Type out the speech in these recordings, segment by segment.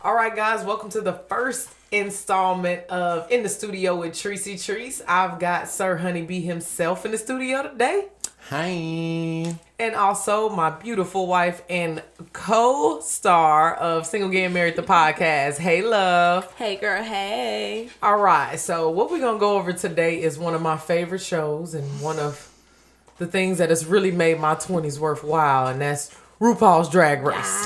All right, guys, welcome to the first installment of In the Studio with Trice. I've got Sir Honeybee himself in the studio today. Hi. And also my beautiful wife and co-star of Single Getting Married, the podcast, Haighlove. Hey, girl, hey. All right, so what we're going to go over today is one of my favorite shows and one of the things that has really made my 20s worthwhile, and that's RuPaul's Drag Race. Yes.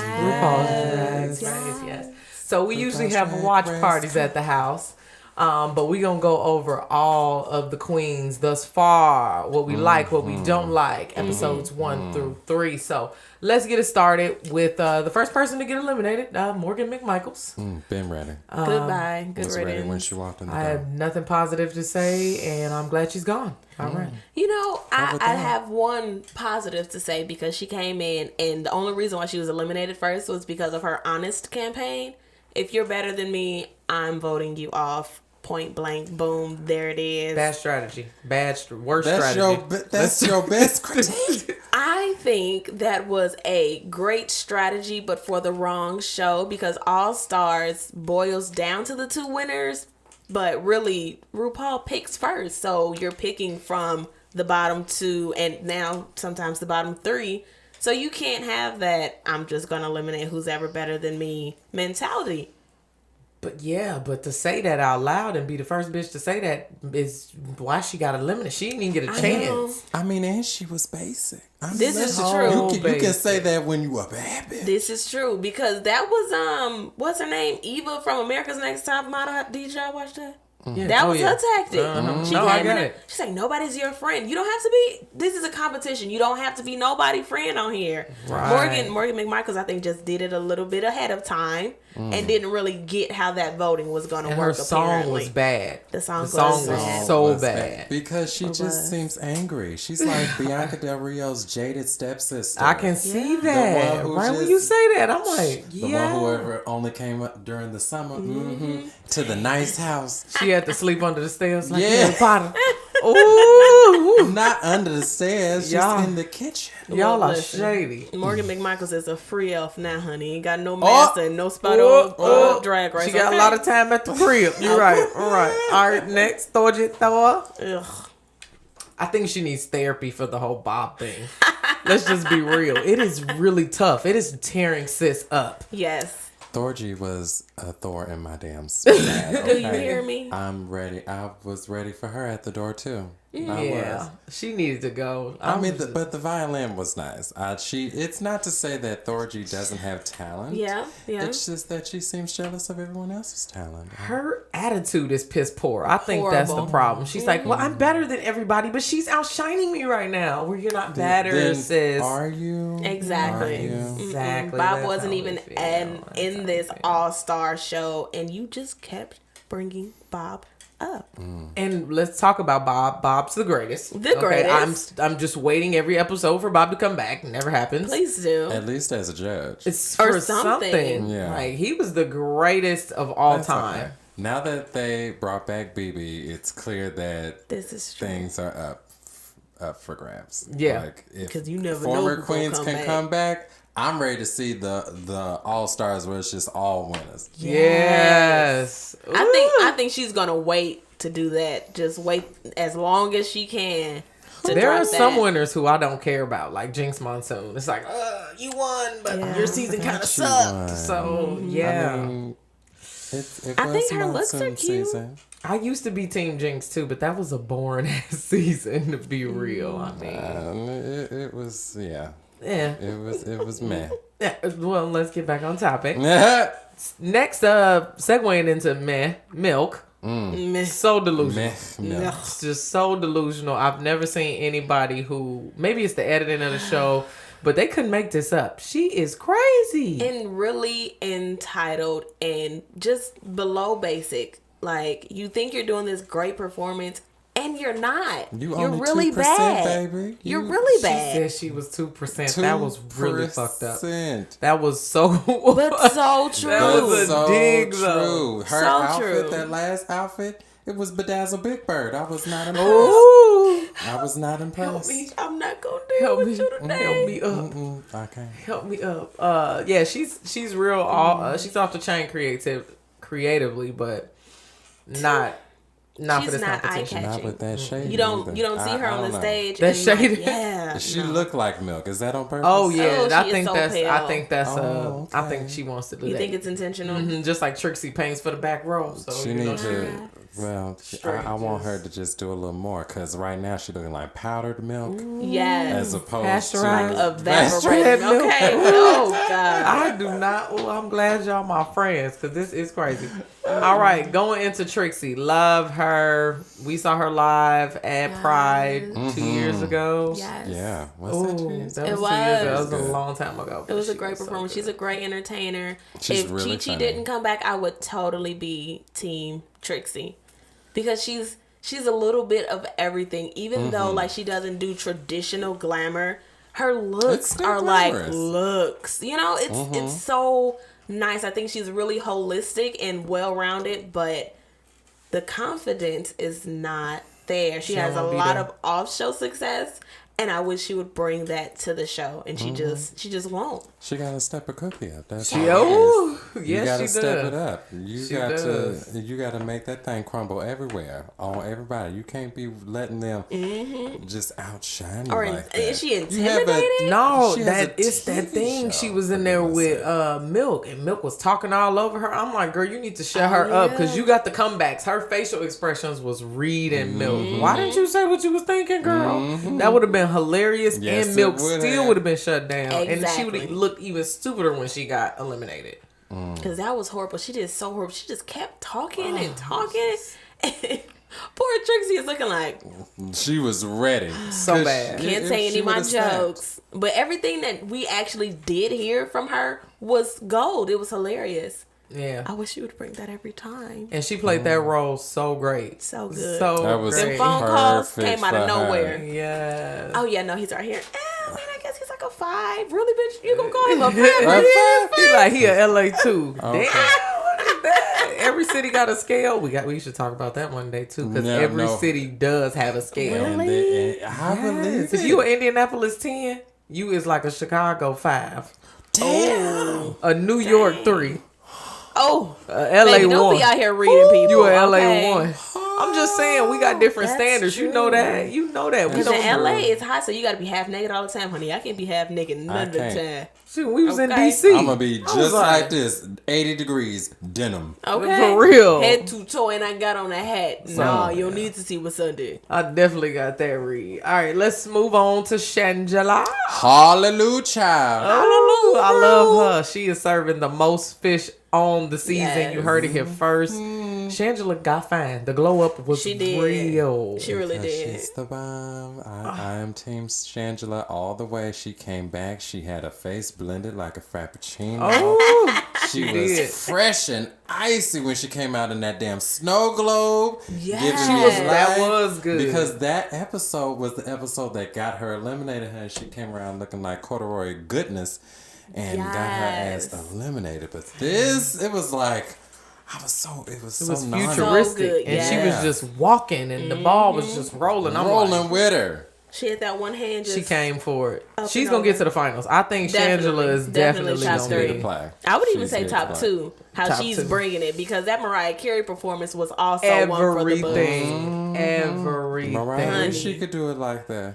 RuPaul's Drag Race, yes. So we usually have watch parties at the house, but we're going to go over all of the queens thus far, what we like, what we don't like, episodes 1 through 3. So let's get it started with the first person to get eliminated, Morgan McMichaels. Been ready. Goodbye. Good Was ready riddance. when she walked in the I door. have nothing positive to say, and I'm glad she's gone. All right. You know, I with that? have one positive to say because she came in, and the only reason why she was eliminated first was because of her honest campaign. If you're better than me, I'm voting you off. Point blank, boom, there it is. Bad strategy. Worst strategy. That's your best critique. I think that was a great strategy, but for the wrong show, because Allstars boils down to the two winners, but really RuPaul picks first. So you're picking from the bottom two and now sometimes the bottom three. So you can't have that I'm just going to eliminate who's ever better than me mentality. But to say that out loud and be the first bitch to say that is why she got eliminated. She didn't even get a chance. I mean, and she was basic. This is true. You can say that when you a bad bitch. This is true because that was what's her name? Eva from America's Next Top Model. Did y'all watch that? Yeah. That was her tactic. She No, I came got in it. She's like, nobody's your friend. You don't have to be. This is a competition. You don't have to be nobody's friend on here. Right. Morgan McMichaels, I think, just did it a little bit ahead of time and didn't really get how that voting was going to And work. her song apparently. was bad. The song was bad. so Was bad. because she just seems angry. She's like Bianca Del Rio's jaded stepsister. I can see The that. one who Right when just- you say that, I'm like, The one whoever only came up during the summer to the nice house. She had to sleep under the stairs like Yeah. Harry Potter. Ooh. Not under the stairs, Y'all- just in the kitchen. Y'all are Listen, shady. Morgan McMichaels is a free elf now, honey. Ain't got no master and no spot on Drag Race. She got a okay? lot of time at the crib. You're right. All right. All right. Next, Thor. Ugh. I think she needs therapy for the whole Bob thing. Let's just be real. It is really tough. It is tearing sis up. Yes. Thorgy was a Thor in my damn spine. Do you hear me? I'm ready. I was ready for her at the door too. I Yeah, was. she needed to go. But the violin was nice. It's not to say that Thorgy doesn't have talent. Yeah. It's just that she seems jealous of everyone else's talent. her attitude is piss poor. I think that's the Horrible. problem. She's like, well, I'm better than everybody, but she's outshining me right now. Well, you're not better, Then sis. Are you? Exactly. Are you? Exactly. Bob That's wasn't how even we feel. in this all-star show, and you just kept bringing Bob up. And let's talk about Bob. Bob's the greatest. The greatest. I'm just waiting every episode for Bob to come back. Never happens. Please do. At least as a judge. It's Or for something. something. Yeah. Like, he was the greatest of all That's time. okay. Now that they brought back BB, it's clear that This is true. things are up for grabs. Yeah. Like if 'Cause you never know former who's gonna queens come can back. come back, I'm ready to see the All Stars where it's just all winners. Yes. I think she's gonna wait to do that. Just wait as long as she can. To There drop are some that. winners who I don't care about, like Jinx Monsoon. It's like, you won, but Yeah. your season I forgot kind of she sucked. won. So, yeah. I mean, it I was think her looks are monsoon cute. season. I used to be Team Jinx too, but that was a boring ass season, to be real. I mean, It was yeah. it was meh. Yeah, well, let's get back on topic. Next, segueing into milk. Meh. So delusional. Meh. It's just so delusional. I've never seen anybody who, maybe it's the editing of the show, but they couldn't make this up. She is crazy. And really entitled and just below basic. Like, you think you're doing this great performance, and you're not. You You're only really 2%, bad. baby. You're really She bad. said she was 2%. That was really fucked up. 2%. That was so. But so true. That was a so dig, true. though. Her So outfit, true. that last outfit, It was Bedazzle Big Bird. I was not impressed. Ooh. I was not Help impressed. me. I'm not going to deal with you today. Help me up. Okay. Help me up. Yeah, she's real. She's off the chain creatively, but not She's for this not competition. Not with that shade. You don't see her on the stage. That and like, shade. yeah. She looked like Milk. Is that on purpose? Oh yeah, Oh, I she think is so that's. I pale. think that's. Oh, I okay. think she wants to do You that. think it's intentional? Just like Trixie paints for the back row. So She you know, needs to. Well, I want her to just do a little more because right now she's looking like powdered milk Yes. as opposed Pasteurized. to Evaporated. Okay. Oh God. I do not. Oh, I'm glad y'all my friends because this is crazy. All right, going into Trixie. Love her. We saw her live at Pride 2 years ago. Yes. Yeah. What's that? Ooh, 2 years? that was It 2 years ago. That was. was a long time ago. It was a She great so performance. good. She's a great entertainer. She's If really Chi-Chi funny. didn't come back, I would totally be team Trixie. Because she's a little bit of everything. Even though like she doesn't do traditional glamour, her looks still are glamorous. like looks. You know, it's so nice. I think she's really holistic and well rounded, but the confidence is not there. She has a won't be lot there. of off show success. And I wish she would bring that to the show, and she just won't. She got to step her cookie up. That's She, all it is. oh, You yes, gotta she step does. it up. You She got does. to. You got to make that thing crumble everywhere on everybody. You can't be letting them just outshine you Or like that. is she You have a- intimidated? No, She has that a it's that TV thing. show, She was in for there goodness with sake. Milk, and Milk was talking all over her. I'm like, girl, you need to shut her up because you got the comebacks. Her facial expressions was reading Milk. Why didn't you say what you was thinking, girl? That would have been hilarious, Yes, and it Milk would still have. would have been shut down, and she Exactly. would have looked even stupider when she got eliminated. Because that was horrible. She did so horrible. She just kept talking and talking. Poor Trixie is looking like, She was ready. So 'Cause bad. can't if say any she of my would've snapped- jokes. But everything that we actually did hear from her was gold. It was hilarious. Yeah. I wish she would bring that every time. And she played that role so great. So good. So That was Them great. phone calls perfect came out of for her. nowhere. Yes. Oh, yeah, no, he's right here. I mean, I guess he's like a 5. Really, bitch? You gonna call him a A 5? He like he a LA too. Okay. Damn, what is that? Every city got a scale. We should talk about that one day too, because No, every no. city does have a scale. And I believe Yes. If it. you an Indianapolis 10, you is like a Chicago 5, Damn. a New York 3, Oh, a LA baby, don't 1. be out here reading people. You a LA okay? 1. I'm just saying we got different That's standards. You know true. that. You know that. We Because in don't. LA, it's hot, so you got to be half naked all the time, honey. I can't be half naked none of the can't. time. Shoot, we was in Okay. DC. I'm gonna be I was just like this, 80 degrees, denim. Okay. For real. Head to toe, and I got on a hat. No, you don't need to see what's under. I definitely got that read. All right, let's move on to Shangela. Hallelujah. Oh, I love her. She is serving the most fish on the season. Yes. You heard it here first. Shangela got fine. The glow up was She did. real. She really Because did. She's the bomb. I am Team Shangela all the way. She came back. She had a face blended like a frappuccino. Oh, she she was did. fresh and icy when she came out in that damn snow globe. Yes. giving She me was- that life. was good. Because that episode was the episode that got her eliminated. Her, she came around looking like corduroy goodness and got her ass Yes. eliminated. But this, it was like, it was so it was non- futuristic, good, and she was yeah. just walking, and the ball was just rolling. I'm rolling like, with her. She had that one hand just... she came for it. Up She's and gonna get over. to the finals. I think Definitely. Shangela is Definitely definitely top gonna three. be. To play. I would even She's say here to top play. 2. How Top she's 2. bringing it. Because that Mariah Carey performance was also one for the books. Everything, everything. Mariah, wish she could do it like that.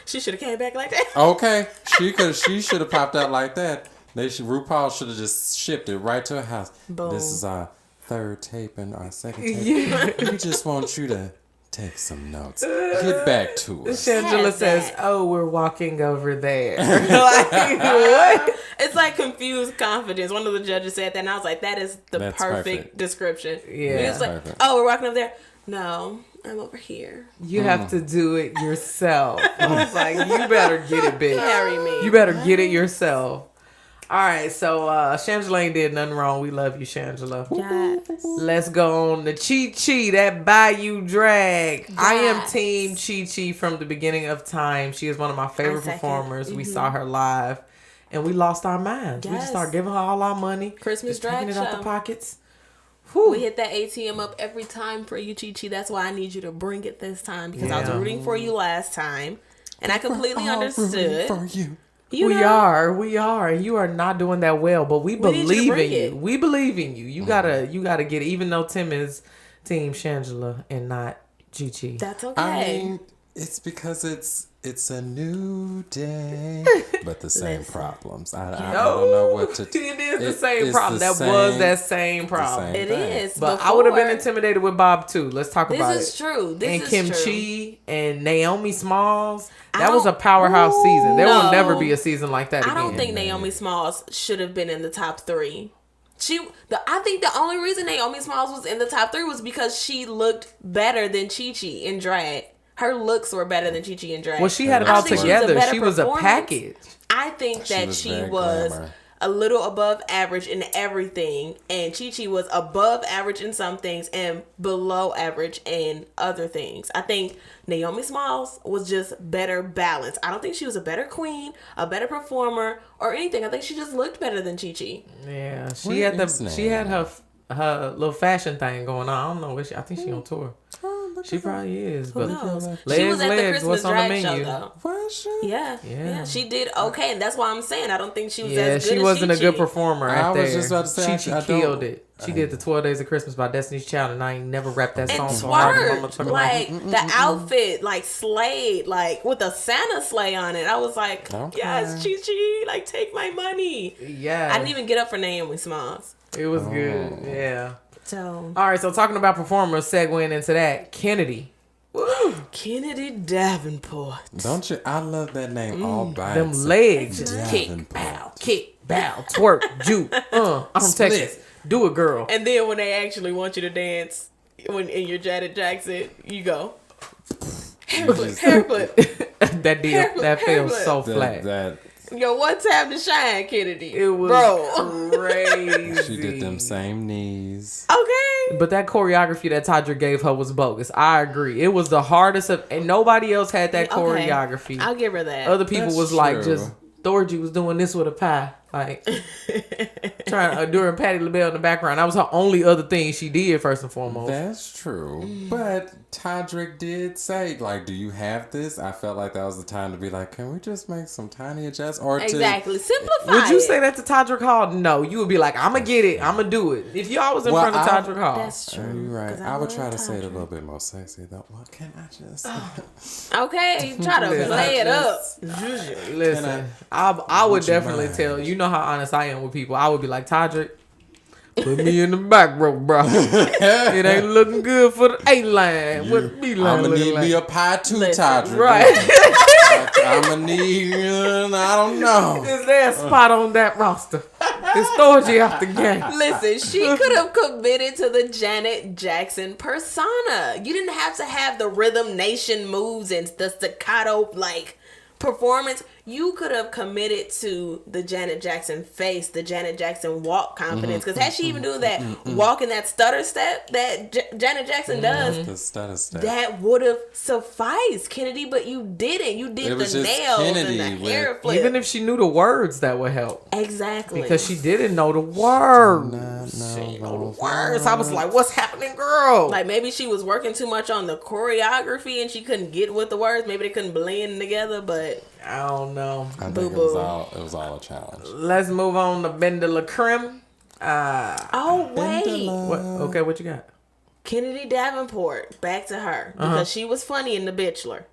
She should have came back like that. Okay, she should have popped out like that. RuPaul should have just shipped it right to her house. Boom. This is our third tape and our second tape. We just want you to take some notes. Get back to us. Shangela Has says, that. "Oh, we're walking over there." Like, what? It's like confused confidence. One of the judges said that, and I was like, that is the That's perfect perfect. description. Yeah. It's like, Perfect. oh, we're walking over there. No, I'm over here. You have to do it yourself. I was like, you better get it, bitch. Carry me. You better get it yourself. All right, so Shangela ain't did nothing wrong. We love you, Shangela. Yes. Let's go on to Chi-Chi, that Bayou drag. I am Yes. team Chi-Chi from the beginning of time. She is one of my favorite second. performers. We saw her live, and we lost our minds. We just Yes. started giving her all our money. Christmas just taking drag it out the show. pockets. We hit that ATM up every time for you, Chi-Chi. That's why I need you to bring it this time because I was rooting for you last time, and I completely understood. For you. We are, and you are not doing that well. But we believe in you. it. We believe in you. You gotta get it. Even though Tim is Team Shangela and not Chi-Chi. That's okay. I mean, it's because it's a new day, but the same problems. I don't know what to. It is the same problem. Was that same problem. It is. But I would have been intimidated with Bob too. Let's talk about it. This is true. And Kim Chi and Naomi Smalls. That was a powerhouse season. There will never be a season like that again. I don't think Naomi Smalls should have been in the top 3. I think the only reason Naomi Smalls was in the top 3 was because she looked better than Chi-Chi in drag. Her looks were better than Chi-Chi in drag. Well, she had it all together. She was a package. I think that she was a little above average in everything, and Chi-Chi was above average in some things and below average in other things. I think Naomi Smalls was just better balanced. I don't think she was a better queen, a better performer, or anything. I think she just looked better than Chi-Chi. Yeah, she had her little fashion thing going on. I don't know I think she on tour. She probably is, but she was at the Christmas drag show, though. Was she? Yeah, she did okay, and that's why I'm saying I don't think she was as good. She wasn't a good performer. I was just about to say she killed it. She did the 12 Days of Christmas by Destiny's Child, and I ain't never rapped that song so hard. Like the outfit, like slayed, like with a Santa sleigh on it. I was like, yes, Chi-Chi, like take my money. Yeah, I didn't even get up for Naomi Smalls. It was good. Yeah. So all right, so talking about performers, segueing into that, Kennedy. Woo. Kennedy Davenport. Don't you? I love that name all by them itself. legs. Kick, bow, twerk, juke. I'm from Texas. Do it, girl. And then when they actually want you to dance, when in your Janet Jackson, you go hair flip. That feels so flat. Yo, one time to shine, Kennedy. It was crazy. She did them same knees. Okay. But that choreography that Tadra gave her was bogus. I agree. It was the hardest and nobody else had that choreography. I'll give her that. Other people was like just Thorgy was doing this with a pie. Like trying during Patti LaBelle in the background. That was her only other thing she did first and foremost. That's true. But Todrick did say, like, do you have this? I felt like that was the time to be like, can we just make some tiny adjustments? Or exactly. Simplify. Would you say that to Todrick Hall? No. You would be like, I'm going to get it. I'm going to do it. If y'all was in front of Todrick Hall. That's true. You're right. I would try to say it a little bit more sexy, though. What can I just... Okay. Try to play it up. Listen, I would definitely tell. You know how honest I am with people. I would be like, Todrick, put me in the back row, bro. It ain't looking good for the A line. What the B line? I'm gonna need me a pie too, Todrick. Right. I'm gonna need. I don't know. Is there a spot on that roster? It's Thorgy out the game. Listen, she could have committed to the Janet Jackson persona. You didn't have to have the Rhythm Nation moves and the staccato like performance. You could have committed to the Janet Jackson face, the Janet Jackson walk confidence. Because had she even do that walk in that stutter step that Janet Jackson does, the stutter step, that would have sufficed, Kennedy. But you didn't. You did the nails Kennedy and the hair flip. Even if she knew the words, that would help. Exactly. Because she didn't know the words. She didn't know the words. I was like, what's happening, girl? Like maybe she was working too much on the choreography and she couldn't get with the words. Maybe they couldn't blend together, but... I don't know. I think it was all a challenge. Let's move on to Benda La Creme. Oh, wait. What you got? Kennedy Davenport. Back to her. Because she was funny in The Bachelor.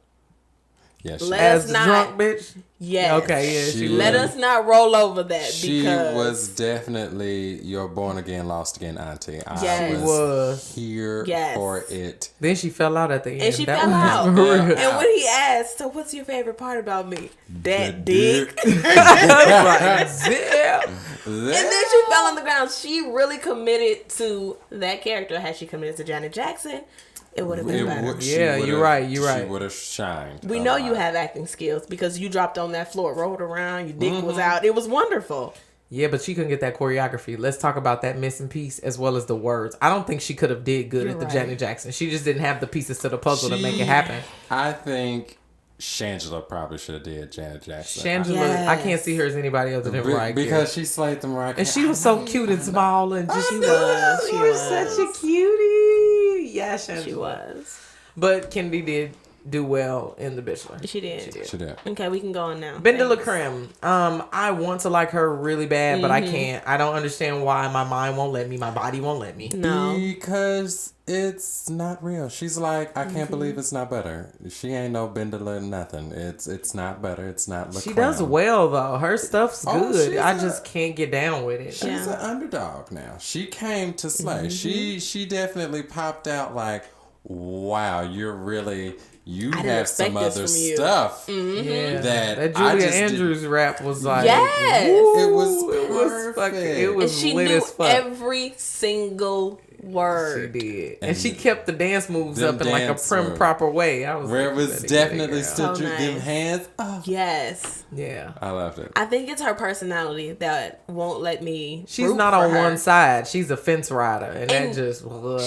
Yes, as the drunk bitch? Yes. Okay, yeah. Let us not roll over that. She was definitely your born again, lost again auntie. I was here for it. Then she fell out at the end. And she fell out. And when he asked, so what's your favorite part about me? That dick. And then she fell on the ground. She really committed to that character. Had she committed to Janet Jackson, it would have been better. You're right. She would have shined. We know you have acting skills because you dropped on that floor, rolled around, your dick was out. It was wonderful. Yeah, but she couldn't get that choreography. Let's talk about that missing piece as well as the words. I don't think she could have did good at the Janet Jackson. She just didn't have the pieces to the puzzle to make it happen. I think Shangela probably should have did Janet Jackson. Shangela, I can't see her as anybody other than Mariah Carey. Because she slayed the Mariah Carey. And she was so cute and small and just She was such a cutie. Yeah, Shangela. She was. But Kennedy did do well in The Bachelor. She did. Okay, we can go on now. Benda LaCreme. I want to like her really bad, but I can't. I don't understand why my mind won't let me. My body won't let me. No. Because it's not real. She's like, I can't believe it's not butter. She ain't no Benda nothing. It's not butter. It's not LaCreme. She does well though. Her stuff's good. I just can't get down with it. She's an underdog now. She came to slay. She definitely popped out like, wow, you're really... You have some other stuff that Julia Andrews rap was like, yes, it was perfect. It was and she lit knew as fuck. every single word. She did, and she kept the dance moves up in like a prim proper way. I was where it was definitely still them hands. Oh. Yes, yeah, I loved it. I think it's her personality that won't let me. She's not on one side. She's a fence rider, and that just.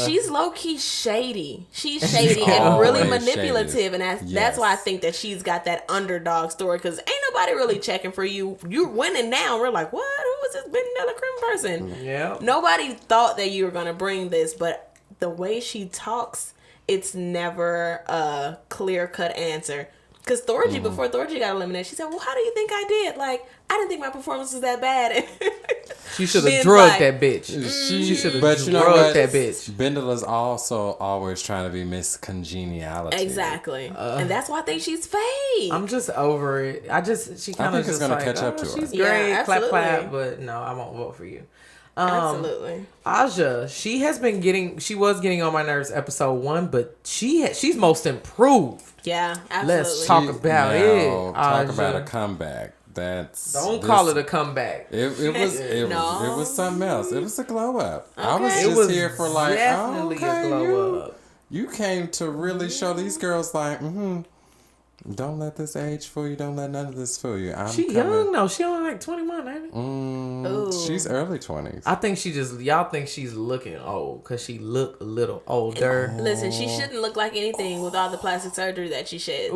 She's low key shady. She's shady and really manipulative, shady. and that's why I think that she's got that underdog story. Because ain't nobody really checking for you. You're winning now. We're like, what? Who was this Benda LaCreme person? Yeah. Nobody thought that you were gonna bring this, but the way she talks, it's never a clear cut answer. Because Thorgy, before Thorgy got eliminated, she said, well, how do you think I did? Like, I didn't think my performance was that bad. She should have drugged that bitch. She should have drugged that bitch. Benda's also always trying to be Miss Congeniality. Exactly. And that's why I think she's fake. I'm just over it. She kind of just gonna like, catch up to her. She's great, clap, clap, but no, I won't vote for you. Absolutely. Aja, she was getting on my nerves episode 1, but she's most improved. Yeah, absolutely. Let's talk about it. Talk about a comeback. Don't call it a comeback. It was something else. It was a glow up. Okay. I was just here for like, definitely a glow up. You came to really show these girls like, don't let this age fool you. Don't let none of this fool you. Young though. She only like 21, ain't it? She's early 20s. I think y'all think she's looking old because she look a little older. Listen, she shouldn't look like anything with all the plastic surgery that she said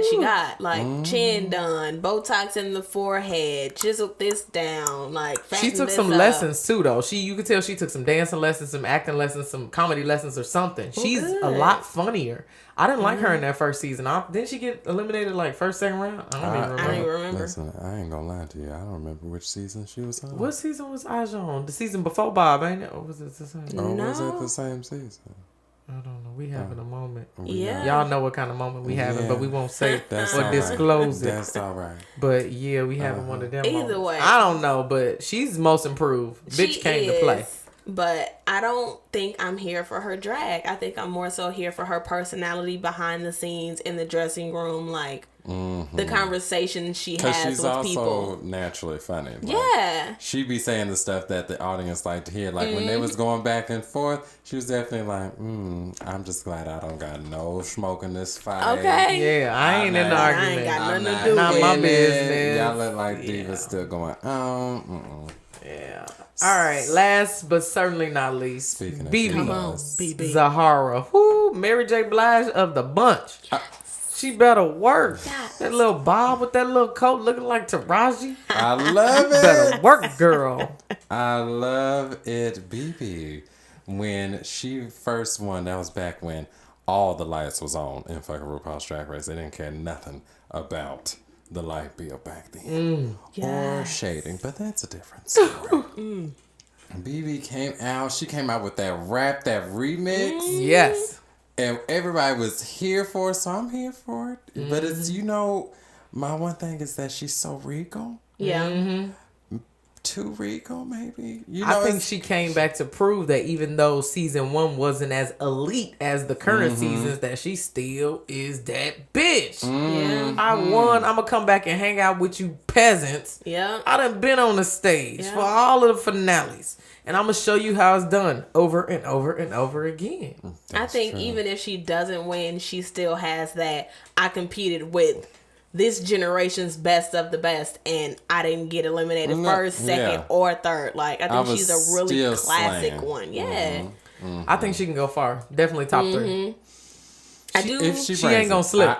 she got. Like chin done, Botox in the forehead, chiseled this down, like she took some lessons too though. You could tell she took some dancing lessons, some acting lessons, some comedy lessons or something. She's a lot funnier. I didn't like her in that first season. Didn't she get eliminated like first, second round? I don't even remember. Listen, I ain't gonna lie to you. I don't remember which season she was on. What season was Aja on? The season before Bob, ain't it? Or was it the same? Or was it the same season? I don't know. We having a moment. Yeah. Y'all know what kind of moment we having, but we won't say or disclose it. That's all right. But yeah, we having one of them Either moments. way. I don't know, but she's most improved. Bitch came to play. But I don't think I'm here for her drag. I think I'm more so here for her personality behind the scenes in the dressing room, like the conversation she has with people. Because she's also naturally funny. Like, yeah. She be saying the stuff that the audience like to hear. Like when they was going back and forth, she was definitely like, I'm just glad I don't got no smoke in this fight. Okay. Yeah, I ain't in the argument. I ain't got nothing to do with it. Not my business. Y'all look like divas still going, Yeah. All right. Last but certainly not least, speaking of BB. Zahara. Whoo, Mary J. Blige of the bunch. She better work. That little bob with that little coat looking like Taraji. I love it. Better work, girl. I love it, BB. When she first won, that was back when all the lights was on in fucking RuPaul's Drag Race. They didn't care nothing about the light bill back then. Or shading, but that's a different story. BB came out. She came out with that rap, that remix. Yes. And everybody was here for it, so I'm here for it. But it's, my one thing is that she's so regal. Yeah. Too regal, maybe. I think she came back to prove that even though season 1 wasn't as elite as the current seasons, that she still is that bitch. Yeah. I won. I'm gonna come back and hang out with you peasants. Yeah. I done been on the stage for all of the finales. And I'm gonna show you how it's done over and over and over again. I think even if she doesn't win, she still has that. I competed with this generation's best of the best, and I didn't get eliminated first, second, or third. Like, I think she's a really classic one. Yeah. I think she can go far. Definitely top 3. I do. If she ain't gonna slip.